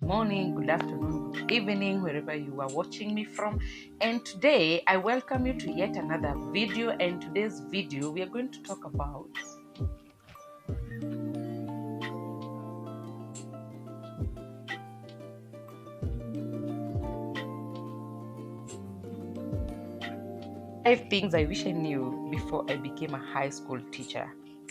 morning, good afternoon, good evening, wherever you are watching me from. And today I welcome you to yet another video. And today's video we are going to talk about five things I wish I knew before I became a high school teacher.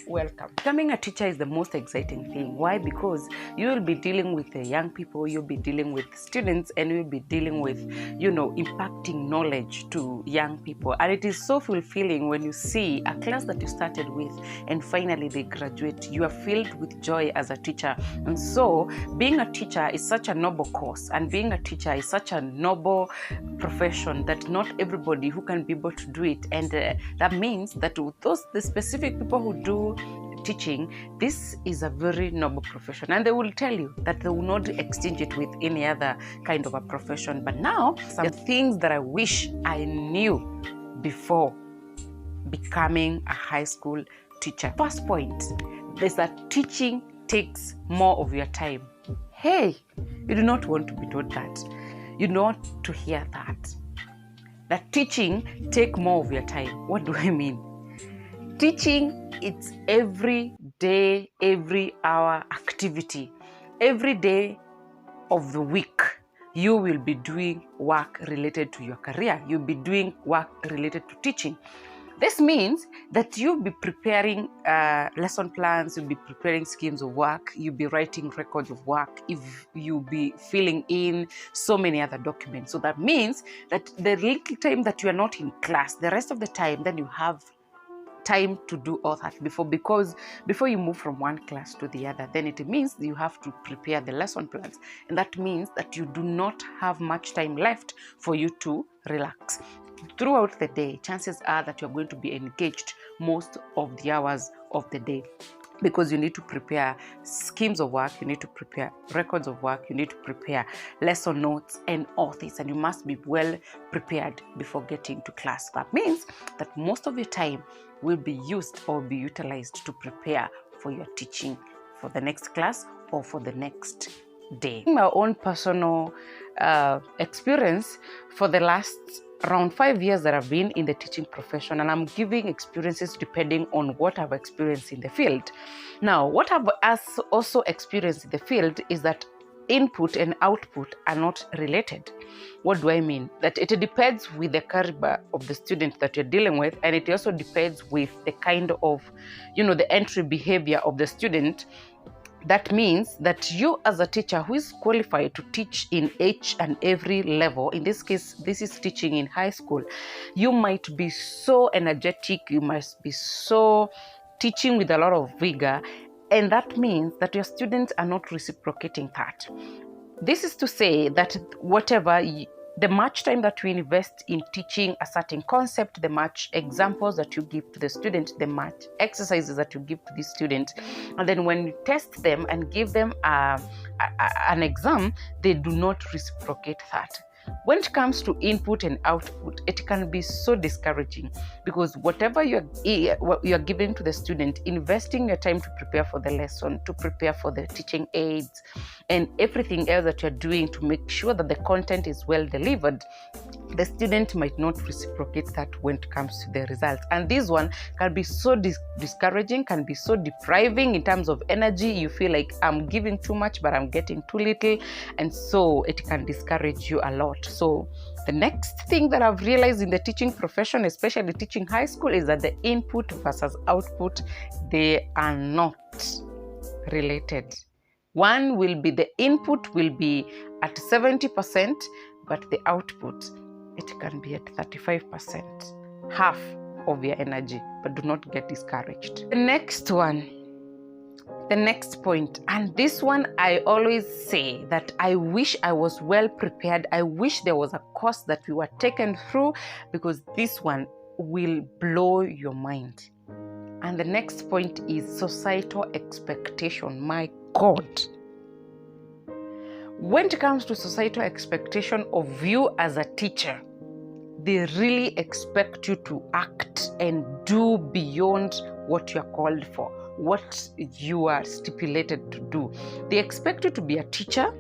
Welcome. Becoming a teacher is the most exciting thing. Why? Because you will be dealing with the young people, you'll be dealing with students, and you'll be dealing with, impacting knowledge to young people. And it is so fulfilling when you see a class that you started with and finally they graduate. You are filled with joy as a teacher. And so being a teacher is such a noble cause, and being a teacher is such a noble profession that not everybody who can be able to do it. And that means that the specific people who do teaching, this is a very noble profession, and they will tell you that they will not exchange it with any other kind of a profession. But now, some things that I wish I knew before becoming a high school teacher. First point is that teaching takes more of your time. Hey, you do not want to be told that. You don't want to hear that. That teaching take more of your time. What do I mean? Teaching, it's every day, every hour activity. Every day of the week, you will be doing work related to your career. You'll be doing work related to teaching. This means that you'll be preparing lesson plans, you'll be preparing schemes of work, you'll be writing records of work, if you'll be filling in so many other documents. So that means that the little time that you are not in class, the rest of the time, then you have time to do all that because before you move from one class to the other, then it means you have to prepare the lesson plans, and that means that you do not have much time left for you to relax. Throughout the day, chances are that you're going to be engaged most of the hours of the day, because you need to prepare schemes of work, you need to prepare records of work, you need to prepare lesson notes and all this, and you must be well prepared before getting to class. That means that most of your time will be used or be utilized to prepare for your teaching for the next class or for the next day. My own personal experience for the last around 5 years that I've been in the teaching profession, and I'm giving experiences depending on what I've experienced in the field. Now, what I've also experienced in the field is that input and output are not related. What do I mean? That it depends with the caliber of the student that you're dealing with, and it also depends with the kind of, the entry behavior of the student. That means that you as a teacher who is qualified to teach in each and every level, in this case, this is teaching in high school, you might be so energetic, you must be so teaching with a lot of vigor, and that means that your students are not reciprocating that. This is to say that the much time that you invest in teaching a certain concept, the much examples that you give to the student, the much exercises that you give to the student, and then when you test them and give them an exam, they do not reciprocate that. When it comes to input and output, it can be so discouraging, because whatever you're giving to the student, investing your time to prepare for the lesson, to prepare for the teaching aids, and everything else that you're doing to make sure that the content is well delivered, the student might not reciprocate that when it comes to the results. And this one can be so discouraging, can be so depriving in terms of energy. You feel like I'm giving too much, but I'm getting too little. And so it can discourage you a lot. So the next thing that I've realized in the teaching profession, especially teaching high school, is that the input versus output, they are not related. One will be, the input will be at 70%, but the output, it can be at 35%, half of your energy. But do not get discouraged. The next point, and this one I always say that I wish I was well prepared. I wish there was a course that we were taken through, because this one will blow your mind. And the next point is societal expectation. My God. When it comes to societal expectation of you as a teacher, they really expect you to act and do beyond what you are called for, what you are stipulated to do. They expect you to be a teacher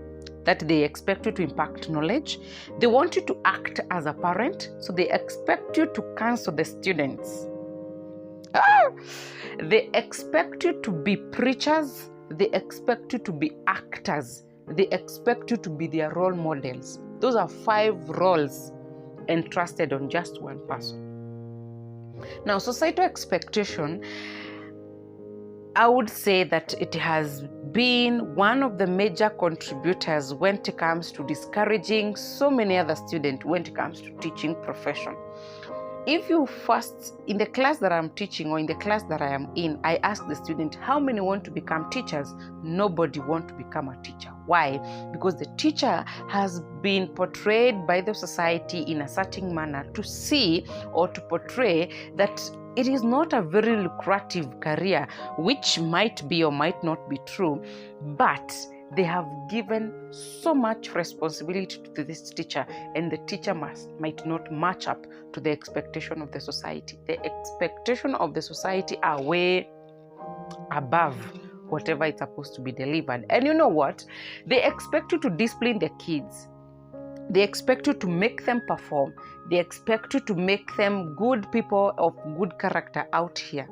that they expect you to impact knowledge. They want you to act as a parent, so they expect you to counsel the students. They expect you to be preachers. They expect you to be actors. They expect you to be their role models. Those are 5 roles entrusted on just one person. Now, societal expectation, I would say that it has been one of the major contributors when it comes to discouraging so many other students when it comes to teaching profession. If you first, in the class that I'm teaching or in the class that I am in, I ask the student, how many want to become teachers? Nobody wants to become a teacher. Why? Because the teacher has been portrayed by the society in a certain manner to see or to portray that it is not a very lucrative career, which might be or might not be true, but they have given so much responsibility to this teacher, and the teacher might not match up to the expectation of the society. The expectation of the society are way above whatever it's supposed to be delivered. And you know what? They expect you to discipline their kids. They expect you to make them perform. They expect you to make them good people of good character out here.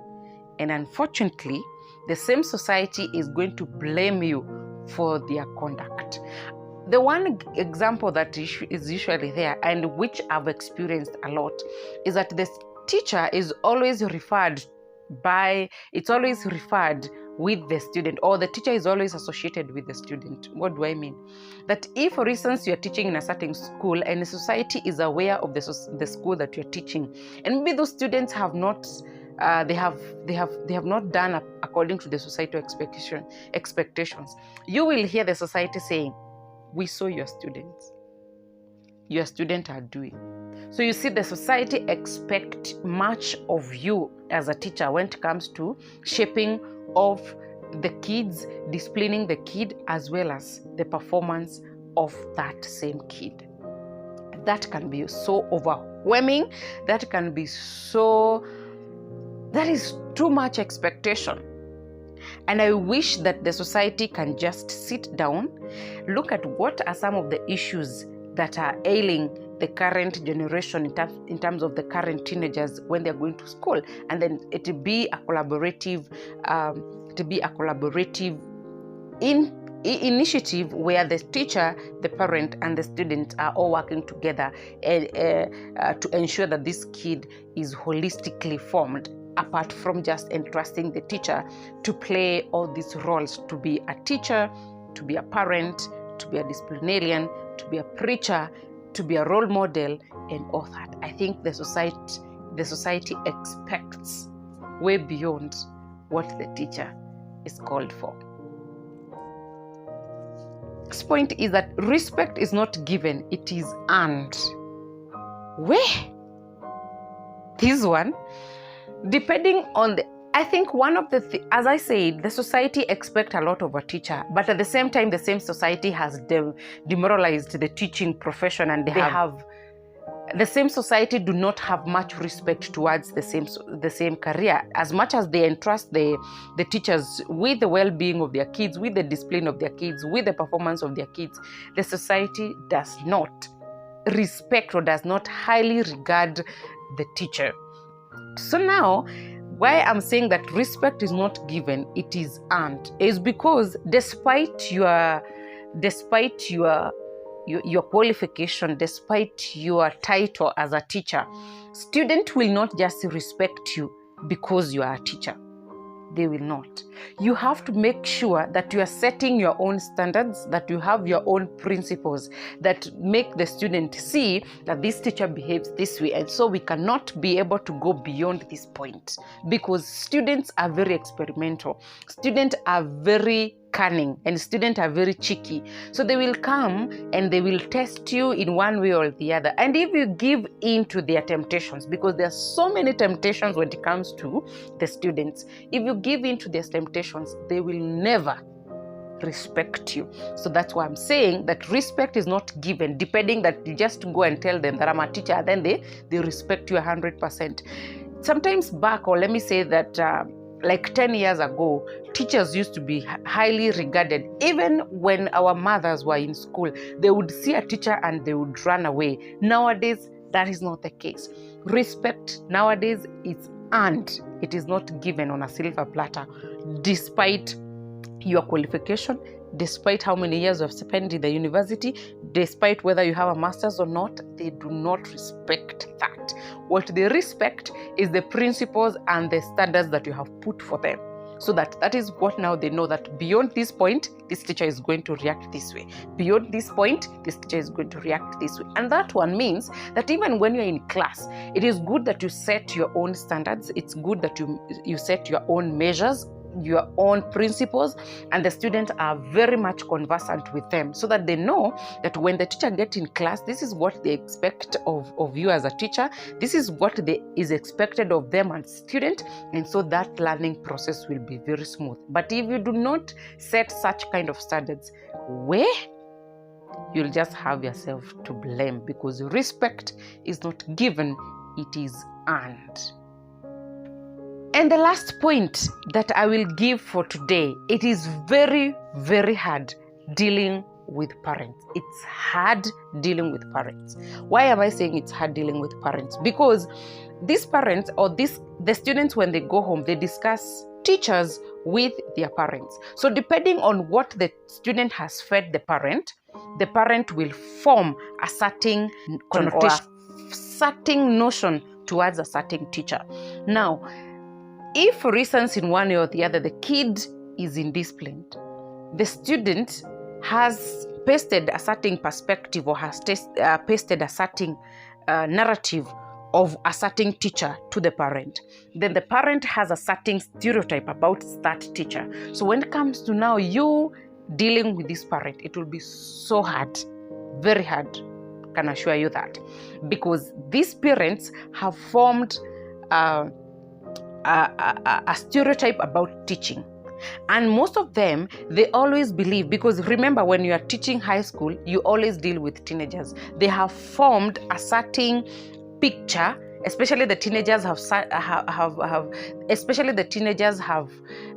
And unfortunately, the same society is going to blame you for their conduct. The one example that is usually there, and which I've experienced a lot, is that the teacher is always referred with the student, or the teacher is always associated with the student. What do I mean? That if, for instance, you're teaching in a certain school and the society is aware of the school that you're teaching, and maybe those students have not they have not done according to the societal expectations, you will hear the society saying, we saw your students are doing. So you see, the society expect much of you as a teacher when it comes to shaping of the kids, disciplining the kid, as well as the performance of that same kid. That can be so overwhelming. That is too much expectation. And I wish that the society can just sit down, look at what are some of the issues that are ailing the current generation in terms of the current teenagers when they're going to school, and then it will be a collaborative initiative where the teacher, the parent, and the student are all working together to ensure that this kid is holistically formed, apart from just entrusting the teacher to play all these roles, to be a teacher, to be a parent, to be a disciplinarian, to be a preacher, to be a role model, and all that. I think the society expects way beyond what the teacher is called for. This point is that respect is not given, it is earned. Where? This one, depending on I think one of as I said, the society expects a lot of a teacher, but at the same time, the same society has demoralized the teaching profession, and the same society do not have much respect towards the same career. As much as they entrust the teachers with the well-being of their kids, with the discipline of their kids, with the performance of their kids, the society does not respect or does not highly regard the teacher. So now, why I'm saying that respect is not given, it is earned, is because despite your qualification, despite your title as a teacher, students will not just respect you because you are a teacher. They will not. You have to make sure that you are setting your own standards, that you have your own principles that make the student see that this teacher behaves this way, and so we cannot be able to go beyond this point, because students are very experimental. Students are very cunning, and students are very cheeky. So they will come and they will test you in one way or the other. And if you give in to their temptations, because there are so many temptations when it comes to the students, if you give in to their temptations, they will never respect you. So that's why I'm saying that respect is not given, depending that you just go and tell them that I'm a teacher, and then they respect you 100%. Sometimes back, or let me say that like 10 years ago, teachers used to be highly regarded. Even when our mothers were in school, they would see a teacher and they would run away. Nowadays, that is not the case. Respect nowadays is earned. It is not given on a silver platter, despite your qualification, despite how many years you have spent in the university, despite whether you have a master's or not. They do not respect that. What they respect is the principles and the standards that you have put for them. So that is what now they know, that beyond this point, this teacher is going to react this way. Beyond this point, this teacher is going to react this way. And that one means that even when you're in class, it is good that you set your own standards. It's good that you set your own measures, your own principles, and the students are very much conversant with them, so that they know that when the teacher gets in class, this is what they expect of you as a teacher. This is what is expected of them as student, and so that learning process will be very smooth. But if you do not set such kind of standards, you'll just have yourself to blame, because respect is not given, it is earned. And the last point that I will give for today, it is very, very hard dealing with parents. It's hard dealing with parents. Why am I saying it's hard dealing with parents? Because these parents, or the students, when they go home, they discuss teachers with their parents. So depending on what the student has fed the parent will form a certain connotation, certain notion towards a certain teacher. Now, if, for instance, in one way or the other, the kid is indisciplined, the student has pasted a certain perspective or has pasted a certain narrative of a certain teacher to the parent, then the parent has a certain stereotype about that teacher. So when it comes to now you dealing with this parent, it will be so hard, very hard, can assure you that, because these parents have formed a stereotype about teaching. And most of them, they always believe, because remember, when you are teaching high school, you always deal with teenagers. They have formed a certain picture, especially the teenagers have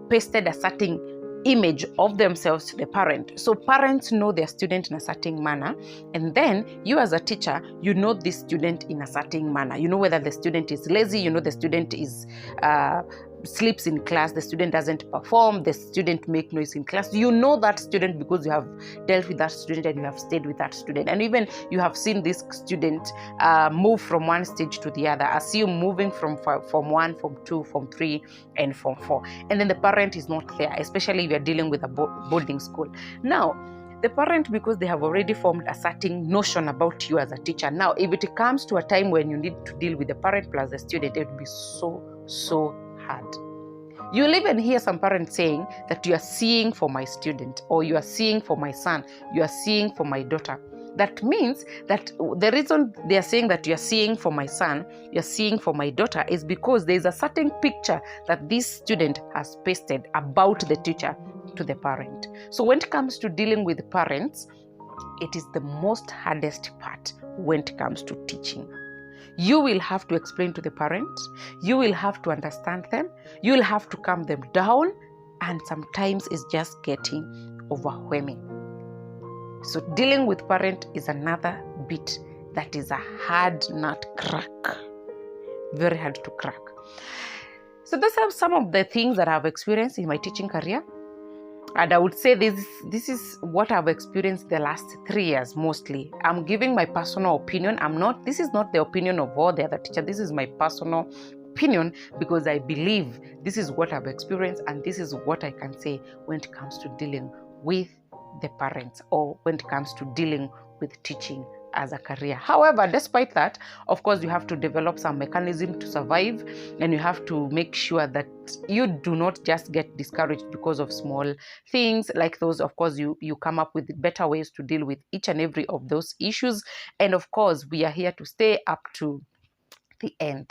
pasted a certain image of themselves to the parent. So parents know their student in a certain manner, and then you as a teacher, you know this student in a certain manner. You know whether the student is lazy, you know the student is sleeps in class, the student doesn't perform, the student make noise in class. You know that student because you have dealt with that student and you have stayed with that student, and even you have seen this student move from one stage to the other. Assume moving from Form 1, Form 2, Form 3 and Form 4, and then the parent is not there, especially if you're dealing with a boarding school. Now the parent, because they have already formed a certain notion about you as a teacher, now if it comes to a time when you need to deal with the parent plus the student, it would be so hard. You'll even hear some parents saying that you are seeing for my student, or you are seeing for my son, you are seeing for my daughter. That means that the reason they are saying that you are seeing for my son, you are seeing for my daughter, is because there is a certain picture that this student has pasted about the teacher to the parent. So when it comes to dealing with parents, it is the most hardest part when it comes to teaching. You will have to explain to the parents, you will have to understand them, you will have to calm them down, and sometimes it's just getting overwhelming. So dealing with parent is another bit that is a hard nut crack, very hard to crack. So those are some of the things that I've experienced in my teaching career. And I would say this is what I've experienced the last 3 years mostly. I'm giving my personal opinion. This is not the opinion of all the other teachers. This is my personal opinion, because I believe this is what I've experienced, and this is what I can say when it comes to dealing with the parents, or when it comes to dealing with teaching as a career. However, despite that, of course, you have to develop some mechanism to survive, and you have to make sure that you do not just get discouraged because of small things like those. Of course, you come up with better ways to deal with each and every of those issues. And of course, we are here to stay up to the end.